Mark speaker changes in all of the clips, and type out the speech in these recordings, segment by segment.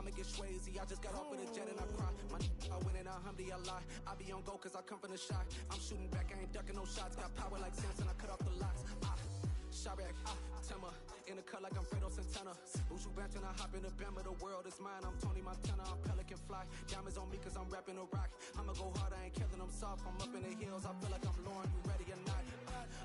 Speaker 1: I'ma get swayzy. I just got off with a jet and I cry. I win in a Humvee, I lie. I be on go cause I come from the shot. I'm shooting back, I ain't ducking no shots. Got power like Samson, I cut off the locks. Chirac, Timmer, in the cut like I'm Fredo Santana. Uju Bench and I hop in the Bama, the world is mine. I'm Tony Montana, I'm Pelican Fly. Diamonds on me cause I'm rapping a rock. I'ma go hard, I ain't killing them soft. I'm up in the hills, I feel like I'm Lauren, you ready or not?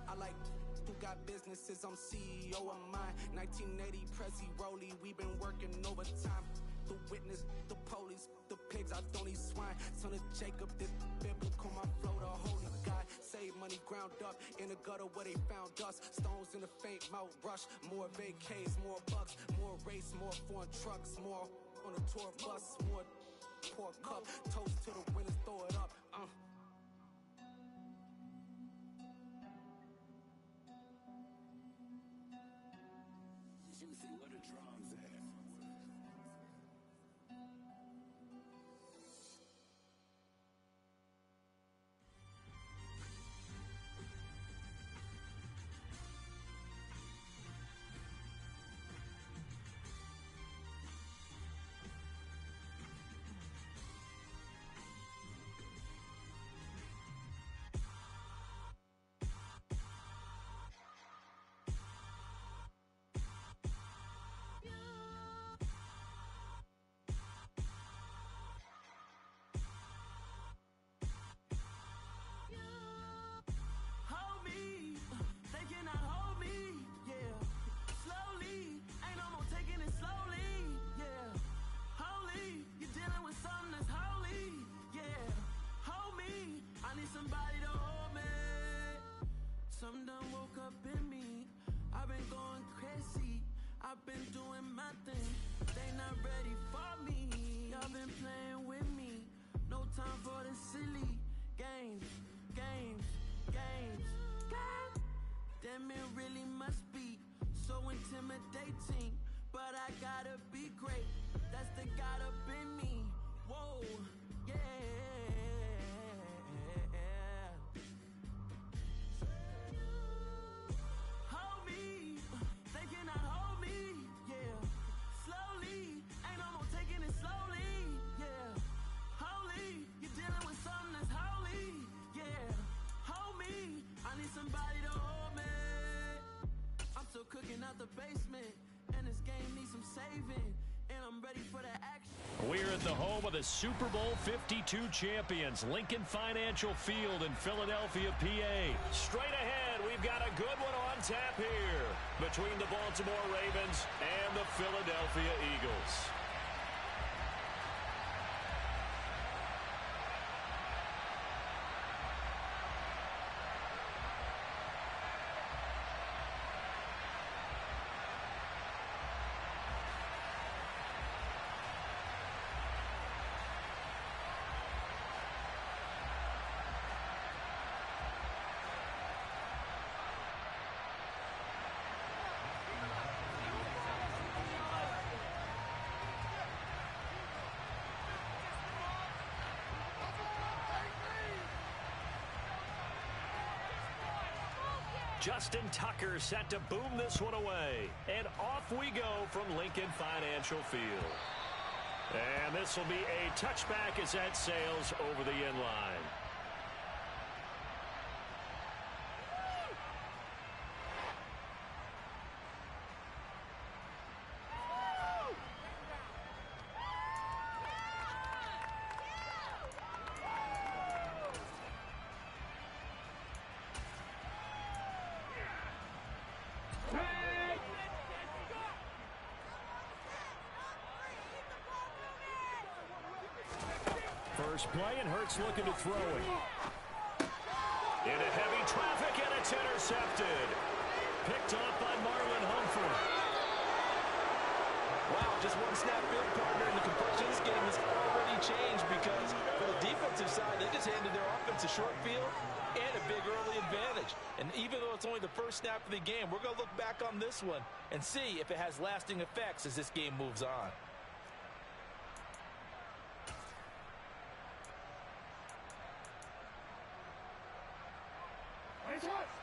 Speaker 1: I like who got businesses, I'm CEO of mine. 1980 Prezi Rolly, we been working overtime. The witness, the police, the pigs, I don't eat swine. Son of Jacob, this biblical, my flow, the holy God. Save money ground up in the gutter where they found us. Stones in the faint mouth rush. More vacays, more bucks, more race, more foreign trucks, more on a tour bus, more pour cup. Toast to the winners, throw it up.
Speaker 2: Juicy, what a drums at?
Speaker 3: Something done woke up in me. I've been going crazy. I've been doing my thing. They not ready for me. Y'all been playing with me. No time for the silly games. God damn, it really must be so intimidating. But I gotta be great. That's the God up in me. Whoa, yeah. Somebody to hold me. I'm still cooking out the basement, and this game needs some saving, and I'm ready for the action.
Speaker 4: We're at the home of the Super Bowl 52 champions, Lincoln Financial Field in Philadelphia, PA. Straight ahead, we've got a good one on tap here between the Baltimore Ravens and the Philadelphia Eagles. Justin Tucker set to boom this one away. And off we go from Lincoln Financial Field. And this will be a touchback as that sails over the end line. First play, and Hurts looking to throw it. Into heavy traffic, and it's intercepted. Picked off by Marlon Humphrey.
Speaker 5: Wow, just one snap field partner, and the complexion of this game has already changed because for the defensive side, they just handed their offense a short field and a big early advantage. And even though it's only the first snap of the game, we're going to look back on this one and see if it has lasting effects as this game moves on.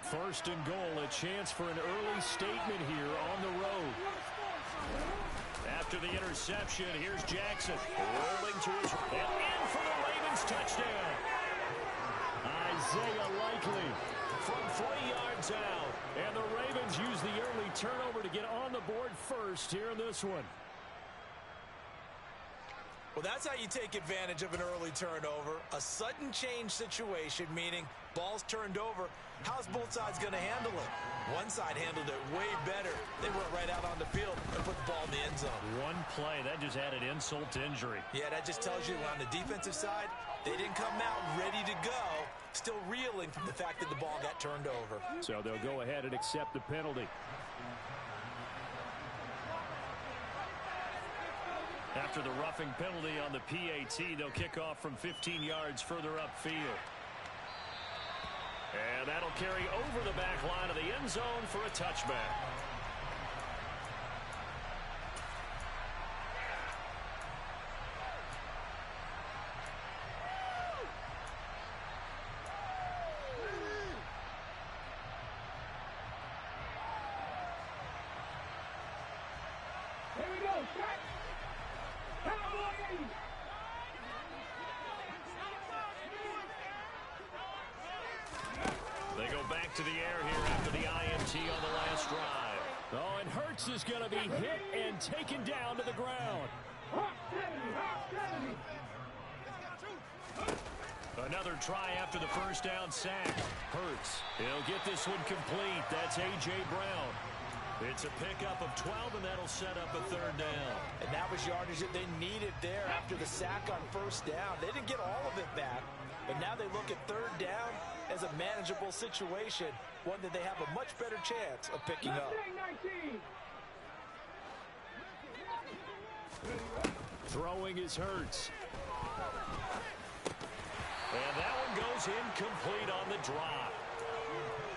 Speaker 4: First and goal, a chance for an early statement here on the road. After the interception, here's Jackson. Rolling to his right. And in for the Ravens touchdown. Isaiah Likely from 3 yards out. And the Ravens use the early turnover to get on the board first here in this one.
Speaker 5: Well, that's how you take advantage of an early turnover. A sudden change situation, meaning ball's turned over. How's both sides going to handle it? One side handled it way better. They went right out on the field and put the ball in the end zone. One play, that just added insult to injury. Yeah, that just tells you on the defensive side, they didn't come out ready to go, still reeling from the fact that the ball got turned over.
Speaker 4: So they'll go ahead and accept the penalty. After the roughing penalty on the PAT, they'll kick off from 15 yards further upfield. And that'll carry over the back line of the end zone for a touchback.
Speaker 6: Here we go, set.
Speaker 4: They go back to the air here after the INT on the last drive. Oh, and Hurts is going to be hit and taken down to the ground. Another try after the first down sack. Hurts, he'll get this one complete. That's A.J. Brown. It's a pickup of 12, and that'll set up a third down.
Speaker 5: And that was yardage that they needed there after the sack on first down. They didn't get all of it back, but now they look at third down as a manageable situation, one that they have a much better chance of picking up.
Speaker 4: Throwing is Hurts. And that one goes incomplete on the drop.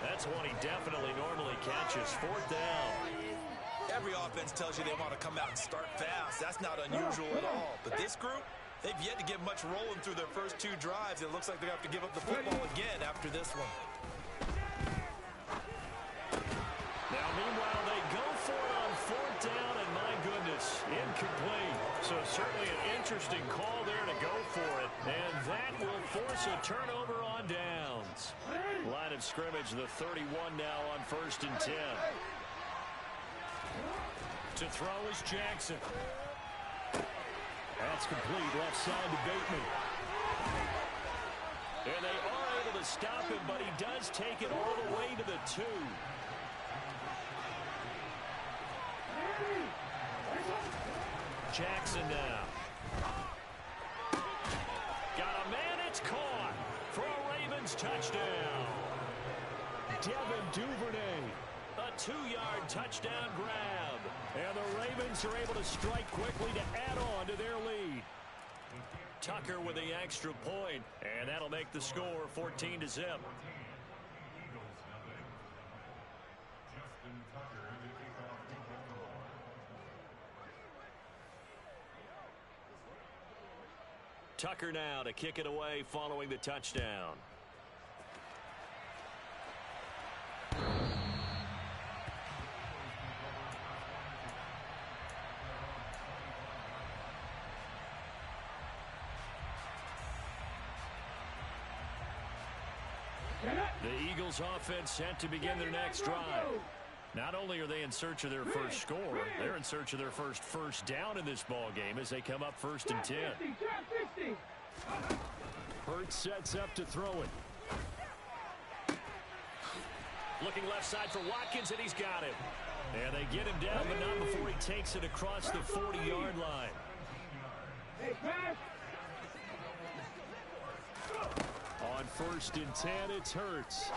Speaker 4: That's one he definitely normally catches. Fourth down.
Speaker 5: Every offense tells you they want to come out and start fast. That's not unusual at all. But this group, they've yet to get much rolling through their first 2 drives. It looks like they're going to have to give up the football again after this one.
Speaker 4: Now, meanwhile, they go for it on fourth down, and my goodness, incomplete. So certainly an interesting call there to go for it. And that will force a turnover on downs. Line of scrimmage, the 31 now on 1st and 10. To throw is Jackson. That's complete, left side to Bateman. And they are able to stop him, but he does take it all the way to the 2. Jackson now. Got a man, it's caught for a Ravens touchdown. Devin Duvernay, a 2-yard touchdown grab. And the Ravens are able to strike quickly to add on to their lead. Tucker with the extra point, and that'll make the score 14-0. Tucker now to kick it away following the touchdown. The Eagles offense set to begin their next drive. Not only are they in search of their first score, they're in search of their first down in this ball game as they come up 1st and 10. Hurts sets up to throw it. Looking left side for Watkins, and he's got him. And they get him down, but not before he takes it across the 40-yard line. On 1st and 10, it's Hurts.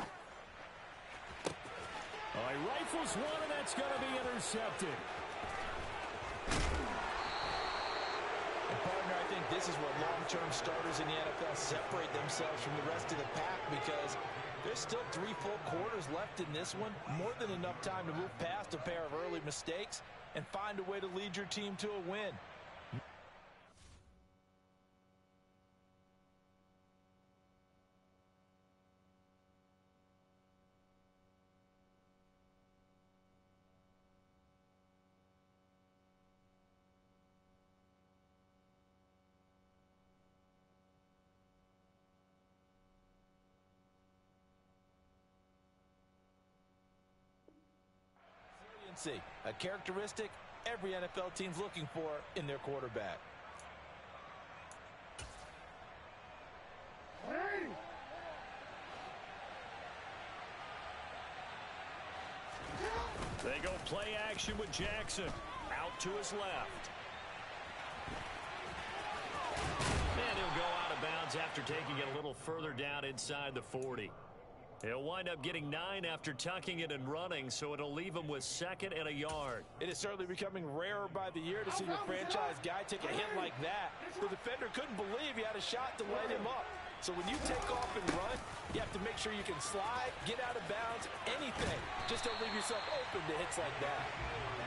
Speaker 4: Oh, he rifles one, and that's going to be intercepted.
Speaker 5: And partner, I think this is what long-term starters in the NFL separate themselves from the rest of the pack, because there's still 3 full quarters left in this one. More than enough time to move past a pair of early mistakes and find a way to lead your team to a win. Consistency, a characteristic every NFL team's looking for in their quarterback.
Speaker 4: They go play action with Jackson. Out to his left. And he'll go out of bounds after taking it a little further down inside the 40. He'll wind up getting 9 after tucking it and running, so it'll leave him with 2nd and a yard.
Speaker 5: It is certainly becoming rarer by the year to see your franchise guy take a hit like that. The defender couldn't believe he had a shot to light him up. So when you take off and run, you have to make sure you can slide, get out of bounds, anything. Just don't leave yourself open to hits like that.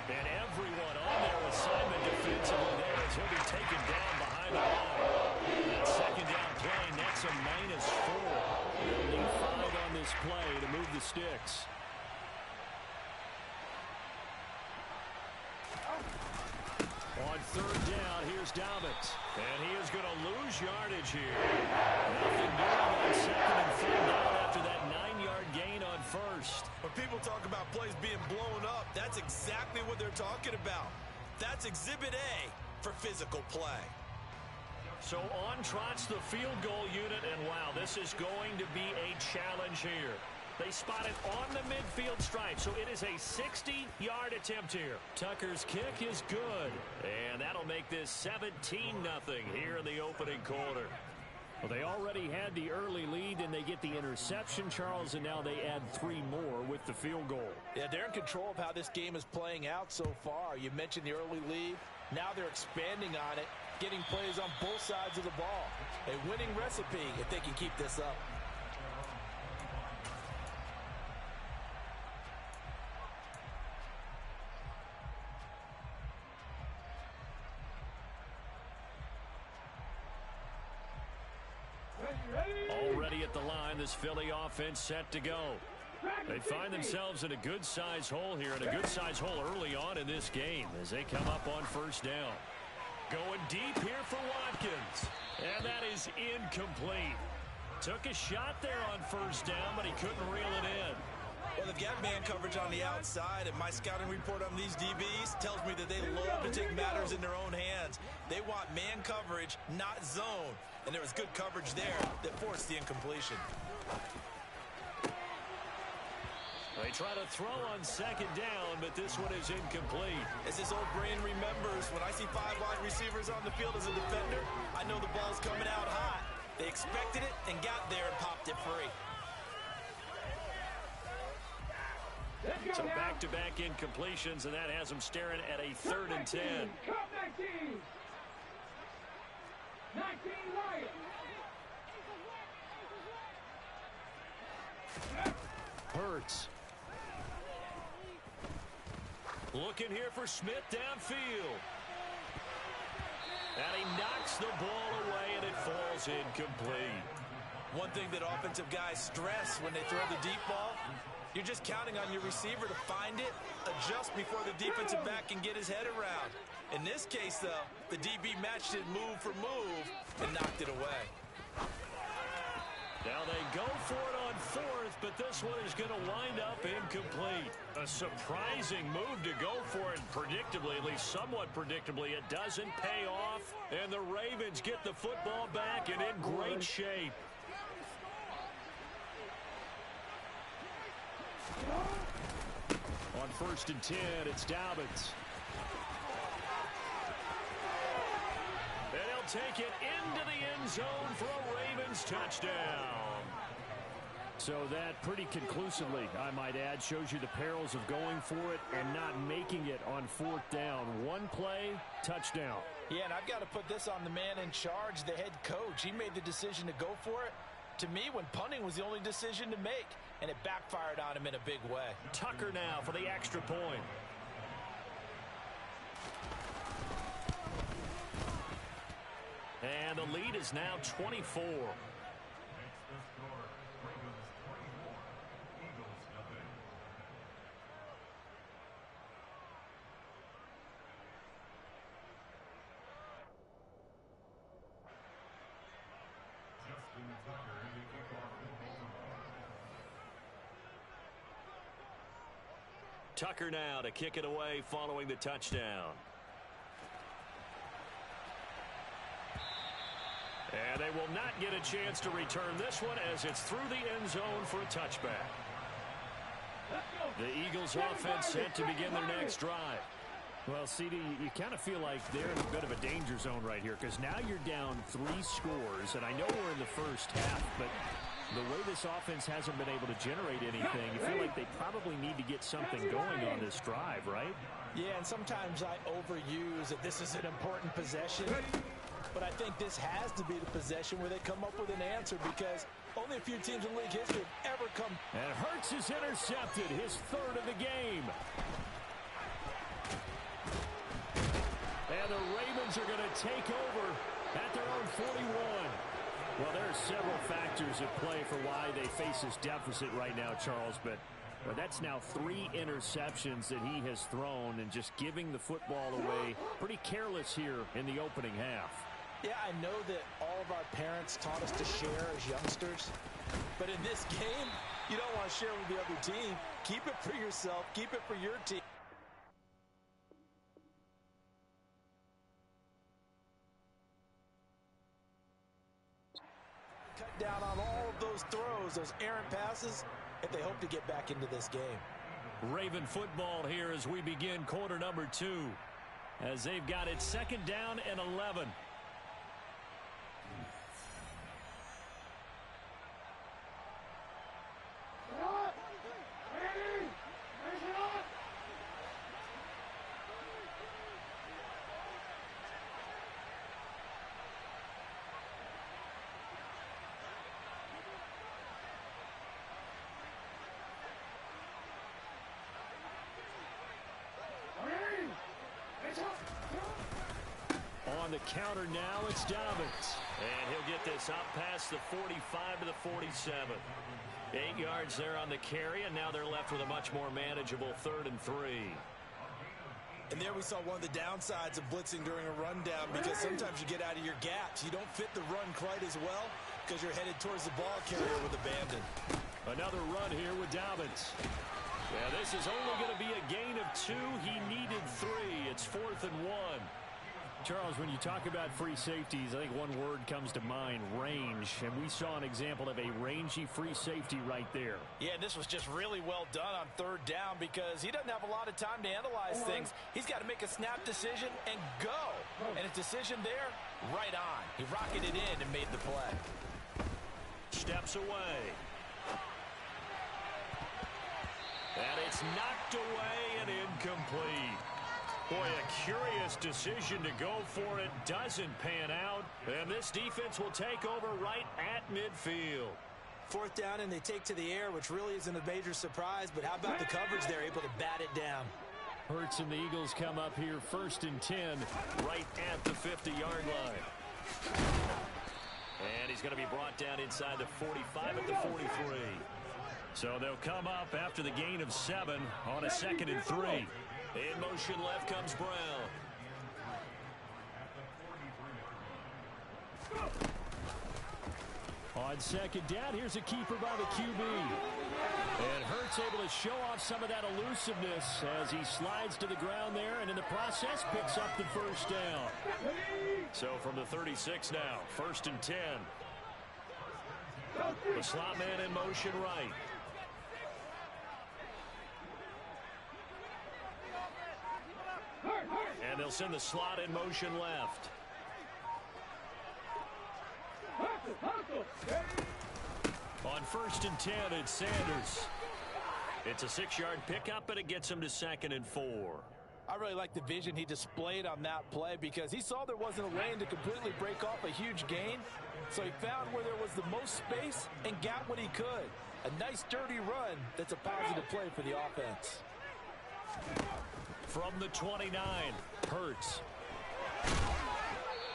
Speaker 4: And everyone on their assignment defensively there as he'll be taken down behind the line. That 2nd down play nets a -4. They'll need 5 on this play to move the sticks. On 3rd down, here's Dobbins. And he is going to lose yardage here. Nothing doing on 2nd and 3rd down after that 9-yard gain on 1st.
Speaker 7: When people talk about plays being blown up, that's exactly what they're talking about. That's Exhibit A for physical play.
Speaker 4: So on trots the field goal unit, and wow, this is going to be a challenge here. They spot it on the midfield stripe, so it is a 60-yard attempt here. Tucker's kick is good, and that'll make this 17-0 here in the opening quarter. Well, they already had the early lead, and they get the interception, Charles, and now they add 3 more with the field goal.
Speaker 5: Yeah, they're in control of how this game is playing out so far. You mentioned the early lead. Now they're expanding on it, getting plays on both sides of the ball. A winning recipe if they can keep this up.
Speaker 4: Already at the line, this Philly offense set to go. They find themselves in a good-sized hole here, and a good-sized hole early on in this game as they come up on 1st down. Going deep here for Watkins, and that is incomplete. Took a shot there on 1st down, but he couldn't reel it in.
Speaker 7: Well, they've got man coverage on the outside, and my scouting report on these DBs tells me that they love to take matters in their own hands. They want man coverage, not zone. And there was good coverage there that forced the incompletion.
Speaker 4: They try to throw on 2nd down, but this one is incomplete.
Speaker 7: As his old brain remembers, when I see 5 wide receivers on the field as a defender, I know the ball's coming out hot. They expected it and got there and popped it free.
Speaker 4: So back-to-back incompletions, and that has them staring at a 3rd and 10.
Speaker 6: 19 Lions.
Speaker 4: Hurts. Looking here for Smith downfield. And he knocks the ball away, and it falls incomplete.
Speaker 7: One thing that offensive guys stress when they throw the deep ball, you're just counting on your receiver to find it, adjust before the defensive back can get his head around. In this case, though, the DB matched it move for move and knocked it away.
Speaker 4: Now they go for it on 4th, but this one is going to wind up incomplete. A surprising move to go for it, predictably, at least somewhat predictably. It doesn't pay off, and the Ravens get the football back and in great shape. On 1st and 10, it's Dobbins. And he'll take it into the end zone for a Ravens touchdown. So that pretty conclusively, I might add, shows you the perils of going for it and not making it on 4th down. One play, touchdown.
Speaker 5: Yeah, and I've got to put this on the man in charge, the head coach. He made the decision to go for it. To me, when punting was the only decision to make, and it backfired on him in a big way.
Speaker 4: Tucker now for the extra point. And the lead is now 24. Tucker now to kick it away following the touchdown. And they will not get a chance to return this one as it's through the end zone for a touchback. The Eagles offense set to begin their next drive.
Speaker 8: Well, CD, you kind of feel like they're in a bit of a danger zone right here because now you're down 3 scores, and I know we're in the first half, but the way this offense hasn't been able to generate anything, you feel like they probably need to get something going on this drive, right?
Speaker 5: Yeah, and sometimes I overuse that this is an important possession, but I think this has to be the possession where they come up with an answer because only a few teams in league history have ever come.
Speaker 8: And Hurts is intercepted, his 3rd of the game. And the Ravens are going to take over at their own 41. Well, there are several factors at play for why they face this deficit right now, Charles, but that's now 3 interceptions that he has thrown and just giving the football away. Pretty careless here in the opening half.
Speaker 5: Yeah, I know that all of our parents taught us to share as youngsters, but in this game, you don't want to share with the other team. Keep it for yourself. Keep it for your team. Cut down on all of those throws, those errant passes, if they hope to get back into this game.
Speaker 4: Raven football here as we begin quarter number 2, as they've got it 2nd down and 11. On the counter now, it's Dobbins. And he'll get this up past the 45 to the 47. 8 yards there on the carry, and now they're left with a much more manageable 3rd and 3.
Speaker 7: And there we saw one of the downsides of blitzing during a rundown because sometimes you get out of your gaps. You don't fit the run quite as well because you're headed towards the ball carrier with abandon.
Speaker 4: Another run here with Dobbins. Yeah, this is only going to be a gain of 2. He needed 3. It's 4th and 1.
Speaker 8: Charles, when you talk about free safeties, I think one word comes to mind, range. And we saw an example of a rangy free safety right there.
Speaker 5: Yeah, this was just really well done on 3rd down because he doesn't have a lot of time to analyze things. He's got to make a snap decision and go. And his decision there, right on. He rocketed in and made the play.
Speaker 4: Steps away. And it's knocked away and incomplete. Boy, a curious decision to go for it. Doesn't pan out. And this defense will take over right at midfield.
Speaker 5: 4th down, and they take to the air, which really isn't a major surprise. But how about the coverage? They're able to bat it down.
Speaker 8: Hurts and the Eagles come up here 1st and 10.
Speaker 4: Right at the 50-yard line. And he's going to be brought down inside the 45 at the 43. So they'll come up after the gain of 7 on a 2nd and 3. In motion left comes Brown.
Speaker 8: On 2nd down, here's a keeper by the QB. And Hurts able to show off some of that elusiveness as he slides to the ground there, and in the process picks up the 1st down.
Speaker 4: So from the 36 now, 1st and 10. The slot man in motion right. And they'll send the slot in motion left. On 1st and 10, it's Sanders. It's a 6-yard pickup, but it gets him to 2nd and 4.
Speaker 5: I really like the vision he displayed on that play because he saw there wasn't a lane to completely break off a huge gain. So he found where there was the most space and got what he could. A nice, dirty run that's a positive play for the offense.
Speaker 4: From the 29, Hurts.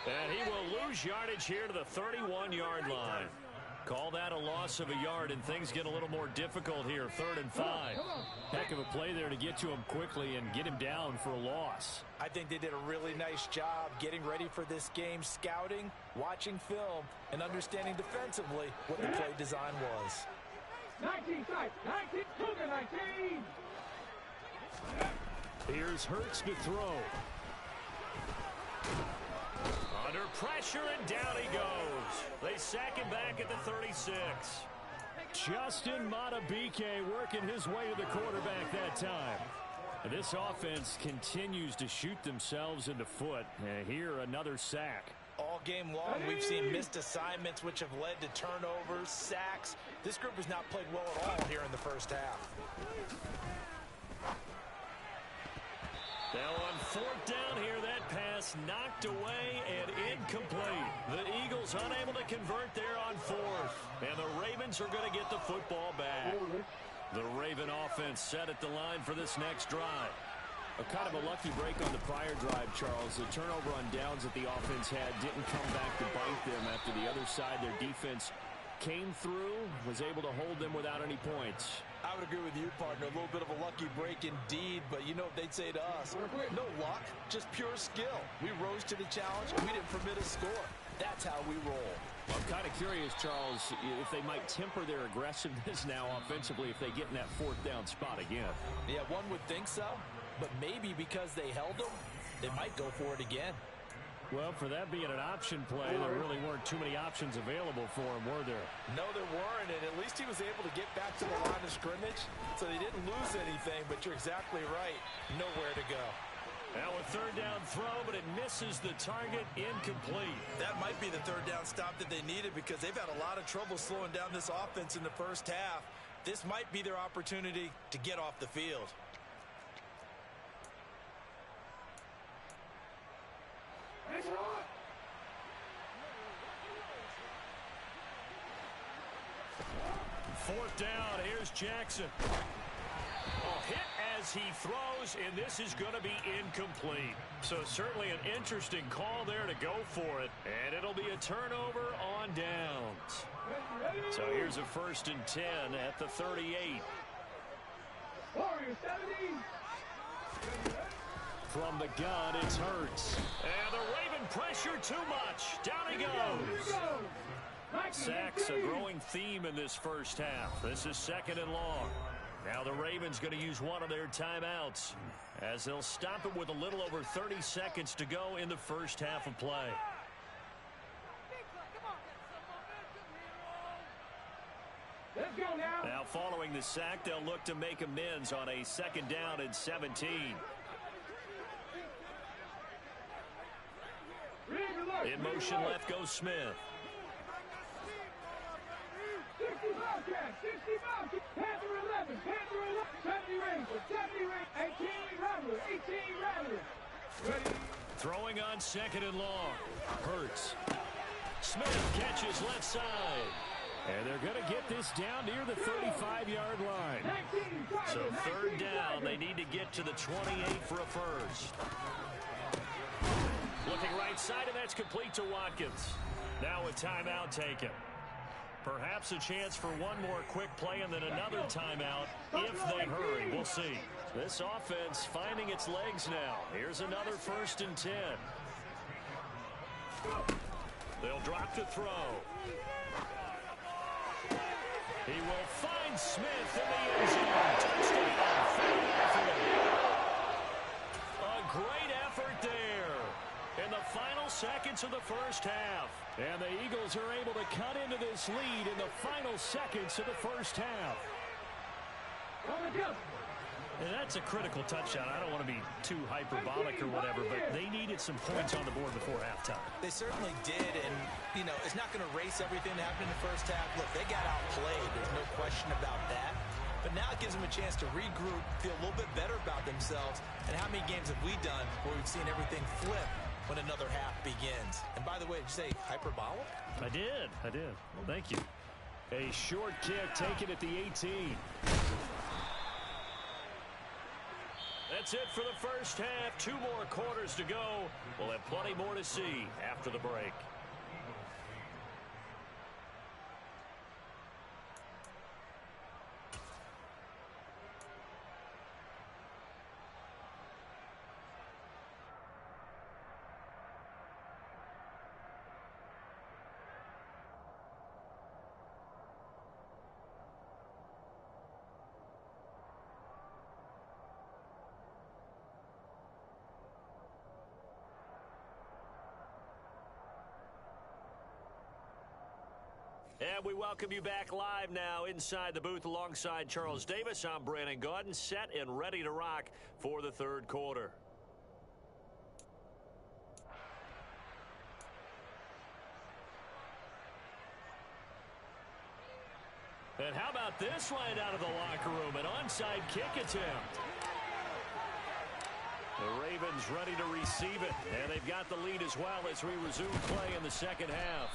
Speaker 4: And he will lose yardage here to the 31-yard line. Call that a loss of a yard, and things get a little more difficult here, 3rd and 5.
Speaker 8: Heck of a play there to get to him quickly and get him down for a loss.
Speaker 5: I think they did a really nice job getting ready for this game, scouting, watching film, and understanding defensively what the play design was.
Speaker 6: 19 sides, 19 to the 19.
Speaker 8: Here's Hurts to throw. Under pressure, and down he goes. They sack him back at the 36. Justin Madubuike working his way to the quarterback that time. And this offense continues to shoot themselves in the foot. And here, another sack.
Speaker 5: All game long, we've seen missed assignments, which have led to turnovers, sacks. This group has not played well at all here in the first half.
Speaker 8: Now on fourth down here, that pass knocked away and incomplete. The Eagles unable to convert there on fourth. And the Ravens are going to get the football back. The Raven offense set at the line for this next drive. A kind of a lucky break on the prior drive, Charles. The turnover on downs that the offense had didn't come back to bite them after the other side. Their defense came through, was able to hold them without any points.
Speaker 5: I would agree with you, partner. A little bit of a lucky break indeed, but you know what they'd say to us. No luck, just pure skill. We rose to the challenge, and we didn't permit a score. That's how we roll.
Speaker 8: I'm kind of curious, Charles, if they might temper their aggressiveness now offensively if they get in that fourth down spot again.
Speaker 5: Yeah, one would think so, but maybe because they held them, they might go for it again.
Speaker 8: Well, for that being an option play, there really weren't too many options available for him, were there?
Speaker 5: No, there weren't, and at least he was able to get back to the line of scrimmage, so they didn't lose anything, but you're exactly right. Nowhere to go.
Speaker 8: Now a third down throw, but it misses the target, incomplete.
Speaker 5: That might be the third down stop that they needed because they've had a lot of trouble slowing down this offense in the first half. This might be their opportunity to get off the field.
Speaker 8: Fourth down, here's Jackson. Hit as he throws, and this is going to be incomplete. So certainly an interesting call there to go for it, and it'll be a turnover on downs. So here's a 1st and 10 at the 38. From the gun, it's Hurts. And the Raven pressure too much. Down he goes. Sacks a growing theme in this first half. This is 2nd and long. Now the Ravens going to use one of their timeouts as they'll stop it with a little over 30 seconds to go in the first half of play.
Speaker 6: Let's go now.
Speaker 8: Now following the sack, they'll look to make amends on a 2nd down and 17. In motion left goes Smith.
Speaker 6: 60 Panther 11, Panther 11, 70 Ranger, 70 Ranger, 18 Rattler, 18 Rattler. Ready?
Speaker 8: Throwing on 2nd and long. Hurts. Smith catches left side. And they're going to get this down near the 35-yard line. So 3rd down, they need to get to the 28 for a first. Looking right side, and that's complete to Watkins. Now a timeout taken. Perhaps a chance for one more quick play and then another timeout if they hurry. We'll see. This offense finding its legs now. Here's another 1st and 10. They'll drop to throw. He will find Smith in the end zone. Touchdown, Philadelphia. A great effort there in the final seconds of the first half. And the Eagles are able to cut into this lead in the final seconds of the first half. And that's a critical touchdown. I don't want to be too hyperbolic or whatever, but they needed some points on the board before halftime.
Speaker 5: They certainly did, and, you know, it's not going to erase everything that happened in the first half. Look, they got outplayed. There's no question about that. But now it gives them a chance to regroup, feel a little bit better about themselves. And how many games have we done where we've seen everything flip when another half begins? And by the way, did you say hyperbolic?
Speaker 8: I did. Well, thank you. A short kick taken at the 18. That's it for the first half. 2 more quarters to go. We'll have plenty more to see after the break.
Speaker 4: And we welcome you back live now inside the booth alongside Charles Davis. I'm Brandon Gaudin, set and ready to rock for the third quarter. And how about this right out of the locker room? An onside kick attempt. The Ravens ready to receive it. And they've got the lead as well as we resume play in the second half.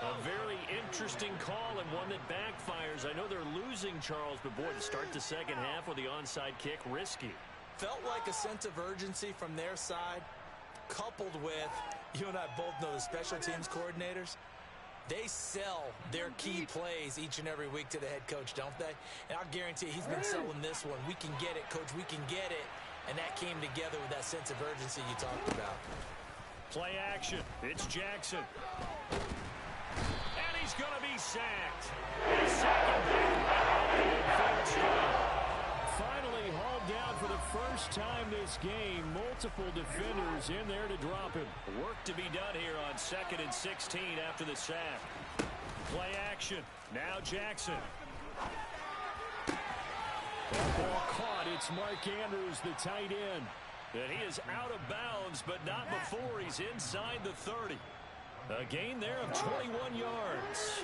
Speaker 4: A very interesting call and one that backfires. I know they're losing, Charles, but boy, to start the second half with the onside kick, risky.
Speaker 7: Felt like a sense of urgency from their side, coupled with, you and I both know the special teams coordinators. They sell their key plays each and every week to the head coach, don't they? And I'll guarantee he's been selling this one. We can get it, coach, we can get it. And that came together with that sense of urgency you talked about.
Speaker 4: Play action. It's Jackson. And he's going to be sacked. Finally hauled down for the first time this game. Multiple defenders in there to drop him. Work to be done here on 2nd and 16 after the sack. Play action. Now Jackson. That ball caught. It's Mark Andrews, the tight end. And he is out of bounds, but not before he's inside the 30. A gain there of 21 yards.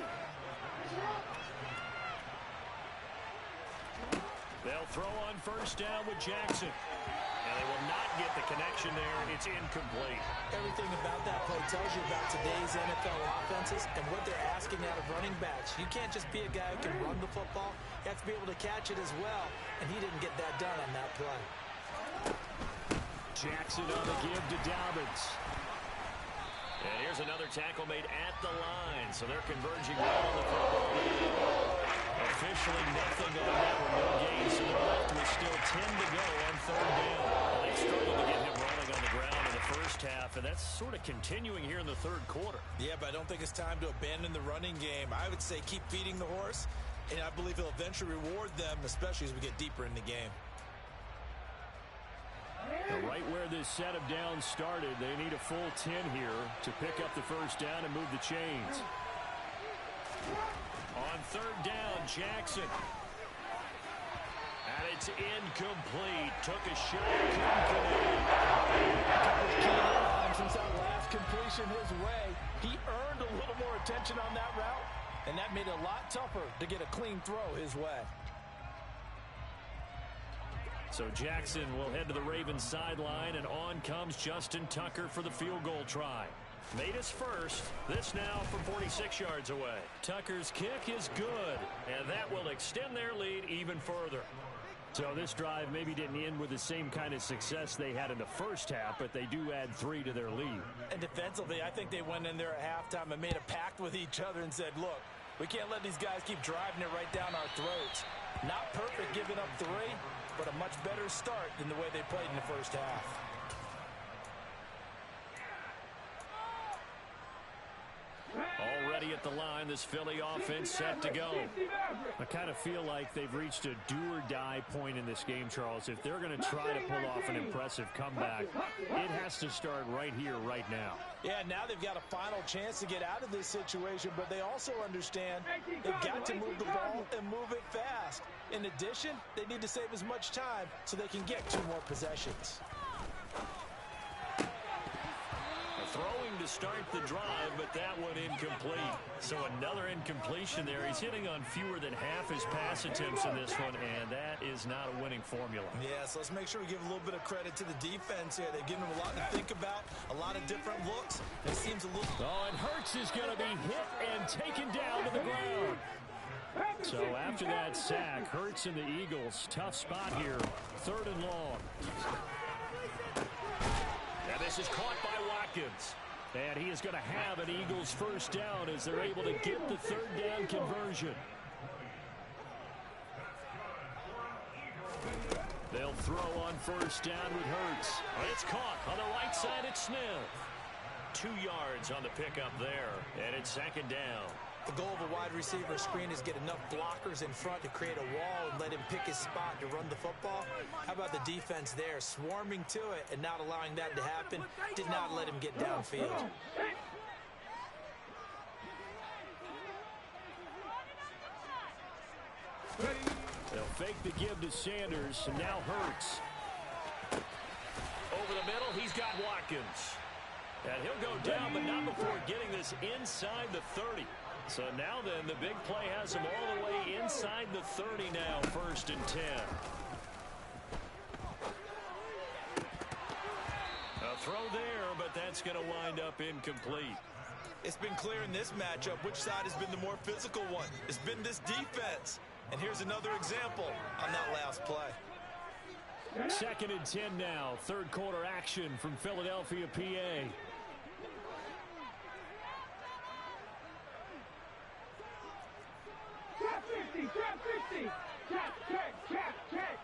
Speaker 4: They'll throw on first down with Jackson. And they will not get the connection there. It's incomplete.
Speaker 7: Everything about that play tells you about today's NFL offenses and what they're asking out of running backs. You can't just be a guy who can run the football. You have to be able to catch it as well. And he didn't get that done on that play.
Speaker 8: Jackson on the give to Dobbins.
Speaker 4: And here's another tackle made at the line. So they're converging right on the football. Officially nothing on that one. No gain. So they're left with still 10 to go on third down. Well, they struggled to get him rolling on the ground in the first half. And that's sort of continuing here in the third quarter.
Speaker 7: Yeah, but I don't think it's time to abandon the running game. I would say keep feeding the horse. And I believe he'll eventually reward them, especially as we get deeper in the game.
Speaker 8: Right where this set of downs started, they need a full 10 here to pick up the first down and move the chains. On third down, Jackson. And it's incomplete. Took a shot.
Speaker 5: Since that last completion his way, he earned a little more attention on that route, and that made it a lot tougher to get a clean throw his way.
Speaker 4: So Jackson will head to the Ravens sideline, and on comes Justin Tucker for the field goal try. Made his first. This now from 46 yards away. Tucker's kick is good, and that will extend their lead even further.
Speaker 8: So this drive maybe didn't end with the same kind of success they had in the first half, but they do add 3 to their lead.
Speaker 5: And defensively, I think they went in there at halftime and made a pact with each other and said, look, we can't let these guys keep driving it right down our throats. Not perfect giving up 3, but a much better start than the way they played in the first half.
Speaker 4: Already at the line, this Philly offense set to go.
Speaker 8: I kind of feel like they've reached a do-or-die point in this game, Charles. If they're going to try to pull off an impressive comeback, it has to start right here, right now.
Speaker 5: Yeah, now they've got a final chance to get out of this situation, but they also understand they've got to move the ball and move it fast. In addition, they need to save as much time so they can get 2 more possessions.
Speaker 4: Throwing to start the drive, but that one incomplete. So another incompletion there. He's hitting on fewer than half his pass attempts in this one, and that is not a winning formula.
Speaker 7: Yeah, so let's make sure we give a little bit of credit to the defense here. They've given them a lot to think about, a lot of different looks. It seems a little...
Speaker 8: Oh, and Hurts is going to be hit and taken down to the ground. So after that sack, Hurts and the Eagles, tough spot here, 3rd and long.
Speaker 4: And this is caught by Watkins.
Speaker 8: And he is going to have an Eagles first down as they're able to get the 3rd down conversion. They'll throw on first down with Hurts.
Speaker 4: It's caught on the right side. It's Smith. 2 yards on the pickup there, and it's 2nd down.
Speaker 7: The goal of a wide receiver screen is get enough blockers in front to create a wall and let him pick his spot to run the football. How about the defense there, swarming to it and not allowing that to happen? Did not let him get downfield.
Speaker 6: Ready?
Speaker 8: They'll fake the give to Sanders, and now Hurts.
Speaker 4: Over the middle, he's got Watkins. And he'll go down, but not before getting this inside the 30. So now then, the big play has him all the way inside the 30 now, 1st and 10. A throw there, but that's going to wind up incomplete.
Speaker 7: It's been clear in this matchup which side has been the more physical one. It's been this defense. And here's another example on that last play.
Speaker 8: 2nd and 10 now. 3rd quarter action from Philadelphia, PA.
Speaker 6: Tap 50, tap 50. Tap, check.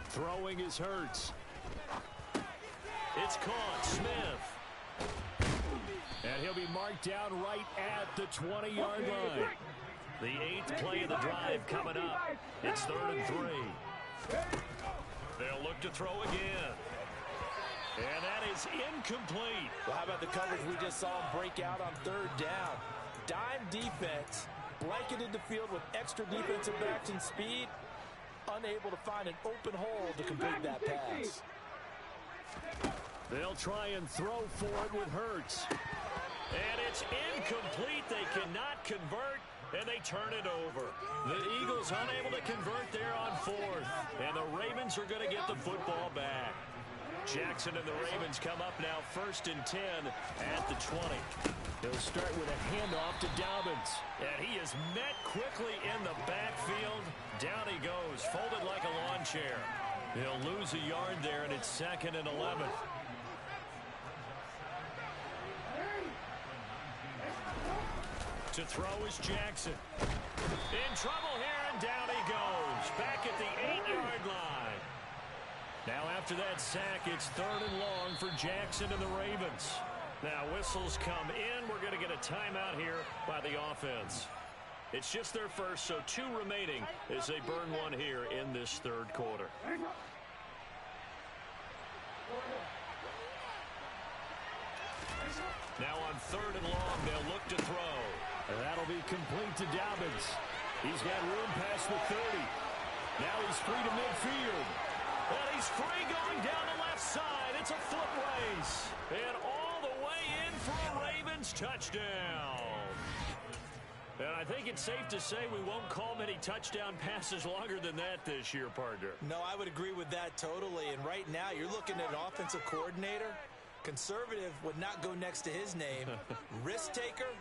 Speaker 8: Throwing is Hurts.
Speaker 4: It's caught. Smith.
Speaker 8: And he'll be marked down right at the 20-yard line.
Speaker 4: The 8th play of the drive coming up. It's 3rd and 3. They'll look to throw again. And that is incomplete.
Speaker 5: Well, how about the coverage we just saw him break out on 3rd down? Dime defense, blanketed the field with extra defensive backs and speed, unable to find an open hole to complete that pass.
Speaker 8: They'll try and throw for it with Hurts.
Speaker 4: And it's incomplete. They cannot convert, and they turn it over. The Eagles unable to convert there on 4th. And the Ravens are going to get the football back. Jackson and the Ravens come up now 1st and 10 at the 20.
Speaker 8: They'll start with a handoff to Dobbins.
Speaker 4: And he is met quickly in the backfield. Down he goes, folded like a lawn chair. He'll lose a yard there, and it's 2nd and 11. To throw is Jackson. In trouble here, and down he goes. Back at the 8-yard line. Now after that sack, it's 3rd and long for Jackson and the Ravens. Now whistles come in. We're going to get a timeout here by the offense. It's just their first, so 2 remaining as they burn one here in this 3rd quarter. Now on 3rd and long, they'll look to throw.
Speaker 8: And that'll be complete to Dobbins. He's got room past the 30. Now he's free to midfield.
Speaker 4: And he's free going down the left side. It's a foot race. And all the way in for a Ravens touchdown. And I think it's safe to say we won't call many touchdown passes longer than that this year, partner.
Speaker 7: No, I would agree with that totally. And right now, you're looking at an offensive coordinator. Conservative would not go next to his name. Risk taker,